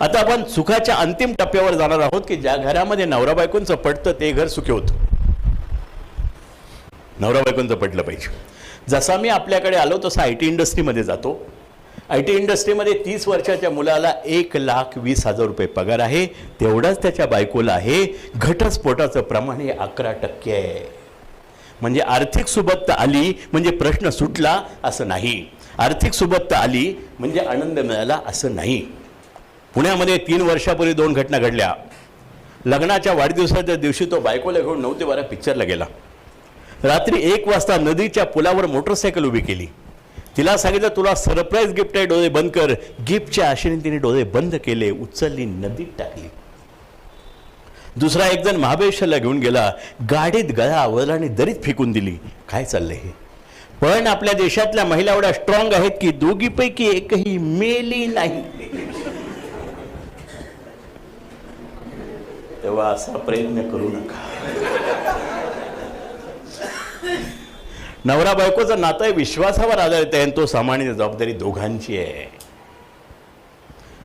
आता आपण सुखाच्या अंतिम टप्प्यावर जाणार आहोत की ज्या घरामध्ये नवरा बायकोंचं पटतं ते घर सुखी होतं. नवरा बायकोंचं पटलं पाहिजे. जसा मी आपल्याकडे आलो तसा आय टी इंडस्ट्रीमध्ये जातो. आय टी इंडस्ट्रीमध्ये 30 वर्षाच्या मुलाला 1,20,000 रुपये पगार आहे. तेवढाच त्याच्या बायकोला आहे. घटस्फोटाचं प्रमाण हे 11% आहे. म्हणजे आर्थिक सुबत्ता आली म्हणजे प्रश्न सुटला असं नाही. आर्थिक सुबत्ता आली म्हणजे आनंद मिळाला असं नाही. पुण्यामध्ये 3 वर्षापूर्वी 2 घटना घडल्या. लग्नाच्या वाढदिवसाच्या दिवशी तो बायकोला घेऊन 9 ते 12 पिक्चरला गेला. रात्री 1 वाजता नदीच्या पुलावर मोटरसायकल उभी केली. तिला सांगितलं तुला सरप्राईज गिफ्ट आहे, डोळे बंद कर. गिफ्टच्या आशेने तिने डोळे बंद केले, उचलली, नदीत टाकली. दुसरा एक जण महाबळेश्वरला घेऊन गेला, गाडीत गळा आवळला आणि दरीत फेकून दिली. काय चाललंय हे? पण आपल्या देशातल्या महिला एवढ्या स्ट्रॉंग आहेत की दोघीपैकी एकही मेली नाही. तेव्हा असा प्रयत्न करू नका. नवरा बायकोचं नातं विश्वासावर आधारित आहे. तो सामान्य जबाबदारी दोघांची आहे.